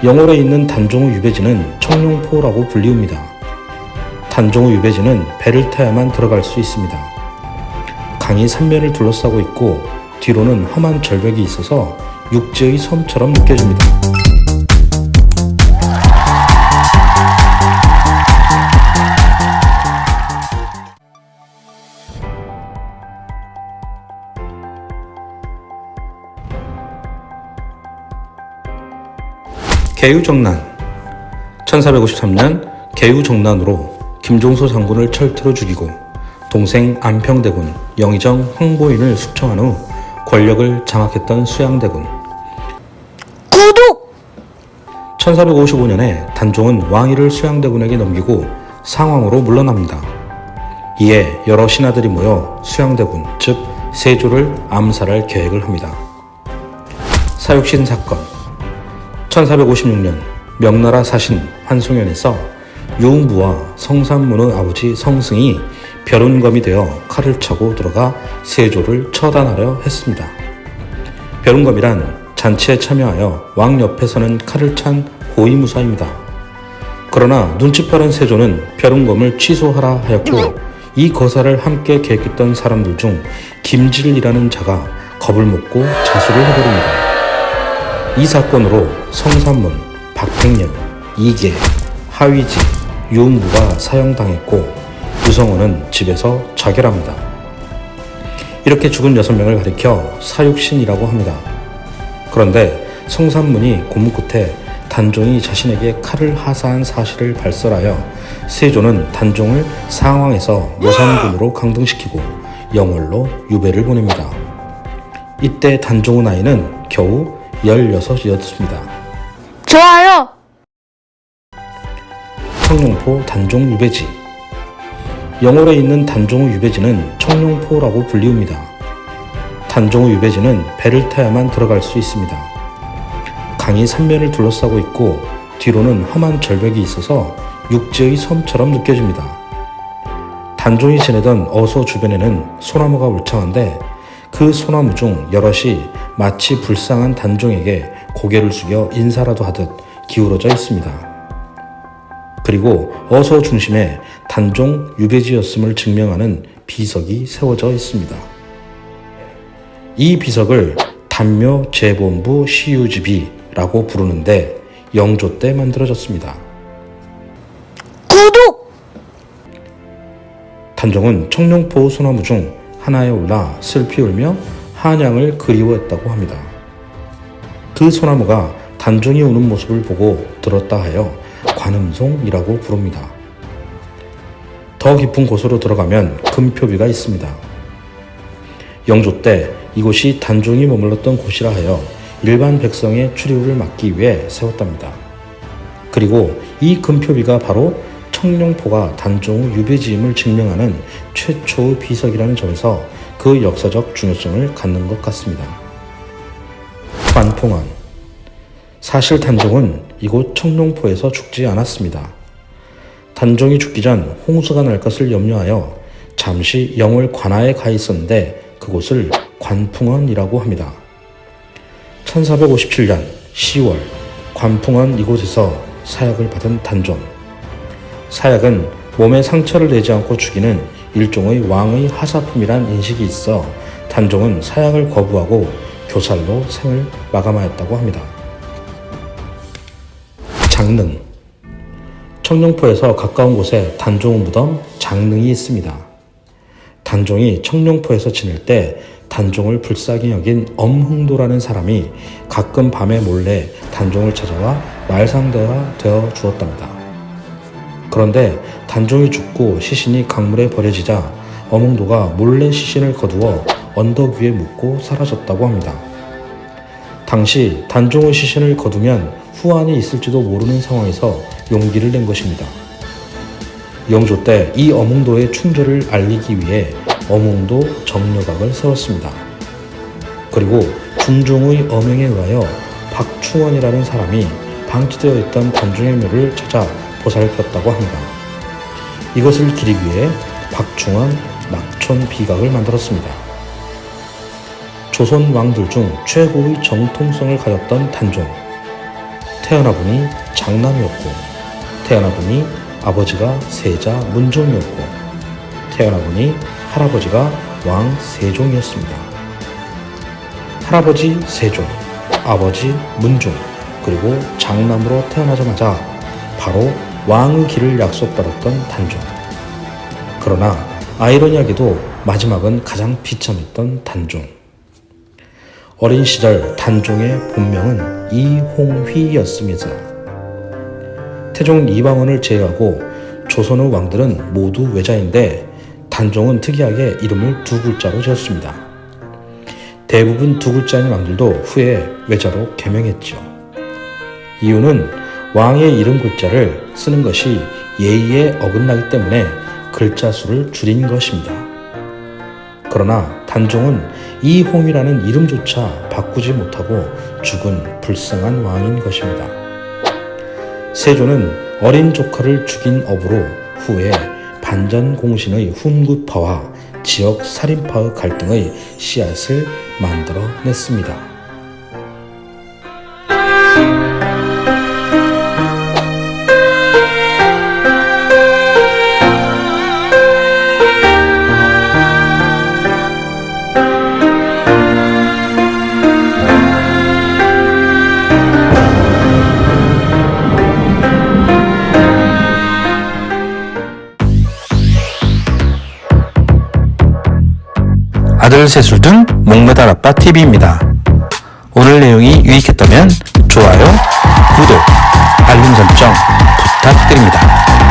영월에 있는 단종의 유배지는 청룡포라고 불리웁니다. 단종의 유배지는 배를 타야만 들어갈 수 있습니다. 강이 삼면을 둘러싸고 있고 뒤로는 험한 절벽이 있어서 육지의 섬처럼 느껴집니다. 개유정난 1453년 개유정난으로 김종소 장군을 철퇴로 죽이고 동생 안평대군 영의정 황보인을 숙청한 후 권력을 장악했던 수양대군. 구독! 1455년에 단종은 왕위를 수양대군에게 넘기고 상왕으로 물러납니다. 이에 여러 신하들이 모여 수양대군 즉 세조를 암살할 계획을 합니다. 사육신 사건 1456년 명나라 사신 환송현에서 유흥부와 성산문의 아버지 성승이 벼른검이 되어 칼을 차고 들어가 세조를 처단하려 했습니다. 벼른검이란 잔치에 참여하여 왕 옆에서는 칼을 찬 호위무사입니다. 그러나 눈치 빠른 세조는 벼른검을 취소하라 하였고 이 거사를 함께 계획했던 사람들 중 김질이라는 자가 겁을 먹고 자수를 해버립니다. 이 사건으로 성산문, 박팽년, 이계, 하위지, 유흥부가 사형당했고 유성원은 집에서 자결합니다. 이렇게 죽은 6명을 가리켜 사육신이라고 합니다. 그런데 성산문이 고문 끝에 단종이 자신에게 칼을 하사한 사실을 발설하여 세조는 단종을 상왕에서 모산군으로 강등시키고 영월로 유배를 보냅니다. 이때 단종의 나이는 겨우 16이었습니다. 좋아요! 청룡포 단종 유배지. 영월에 있는 단종의 유배지는 청룡포라고 불리웁니다. 단종의 유배지는 배를 타야만 들어갈 수 있습니다. 강이 삼면을 둘러싸고 있고 뒤로는 험한 절벽이 있어서 육지의 섬처럼 느껴집니다. 단종이 지내던 어소 주변에는 소나무가 울창한데 그 소나무 중 여럿이 마치 불쌍한 단종에게 고개를 숙여 인사라도 하듯 기울어져 있습니다. 그리고 어소 중심에 단종 유배지였음을 증명하는 비석이 세워져 있습니다. 이 비석을 단묘 재본부 시유지비라고 부르는데 영조 때 만들어졌습니다. 구독! 단종은 청룡포 소나무 중 하나에 올라 슬피 울며 한양을 그리워했다고 합니다. 그 소나무가 단종이 우는 모습을 보고 들었다 하여 관음송이라고 부릅니다. 더 깊은 곳으로 들어가면 금표비가 있습니다. 영조 때 이곳이 단종이 머물렀던 곳이라 하여 일반 백성의 출입을 막기 위해 세웠답니다. 그리고 이 금표비가 바로 청룡포가 단종의 유배지임을 증명하는 최초의 비석이라는 점에서 그 역사적 중요성을 갖는 것 같습니다. 관풍원. 사실 단종은 이곳 청룡포에서 죽지 않았습니다. 단종이 죽기 전 홍수가 날 것을 염려하여 잠시 영월 관하에 가 있었는데 그곳을 관풍원이라고 합니다. 1457년 10월 관풍원 이곳에서 사약을 받은 단종. 사약은 몸에 상처를 내지 않고 죽이는 일종의 왕의 하사품이란 인식이 있어 단종은 사약을 거부하고 교살로 생을 마감하였다고 합니다. 장릉. 청룡포에서 가까운 곳에 단종의 무덤 장릉이 있습니다. 단종이 청룡포에서 지낼 때 단종을 불쌍히 여긴 엄흥도라는 사람이 가끔 밤에 몰래 단종을 찾아와 말상대가 되어 주었답니다. 그런데 단종이 죽고 시신이 강물에 버려지자 엄흥도가 몰래 시신을 거두어 언덕 위에 묻고 사라졌다고 합니다. 당시 단종의 시신을 거두면 후환이 있을지도 모르는 상황에서 용기를 낸 것입니다. 영조 때 이 엄흥도의 충절을 알리기 위해 엄흥도 정려각을 세웠습니다. 그리고 중종의 엄행에 의하여 박충원이라는 사람이 방치되어 있던 단종의 묘를 찾아 보살폈다고 합니다. 이것을 기리기 위해 박충원 낙촌 비각을 만들었습니다. 조선 왕들 중 최고의 정통성을 가졌던 단종. 태어나 보니 장남이었고, 태어나 보니 아버지가 세자 문종이었고, 태어나 보니 할아버지가 왕 세종이었습니다. 할아버지 세종, 아버지 문종, 그리고 장남으로 태어나자마자 바로 왕의 길을 약속받았던 단종. 그러나 아이러니하게도 마지막은 가장 비참했던 단종. 어린 시절 단종의 본명은 이홍휘였습니다. 태종 이방원을 제외하고 조선의 왕들은 모두 외자인데 단종은 특이하게 이름을 두 글자로 지었습니다. 대부분 두 글자인 왕들도 후에 외자로 개명했죠. 이유는 왕의 이름 글자를 쓰는 것이 예의에 어긋나기 때문에 글자 수를 줄인 것입니다. 그러나 단종은 이홍이라는 이름조차 바꾸지 못하고 죽은 불쌍한 왕인 것입니다. 세조는 어린 조카를 죽인 업으로 후에 반전공신의 훈구파와 지역 살인파의 갈등의 씨앗을 만들어냈습니다. 아들 세술 등 목매달 아빠 TV입니다. 오늘 내용이 유익했다면 좋아요, 구독, 알림 설정 부탁드립니다.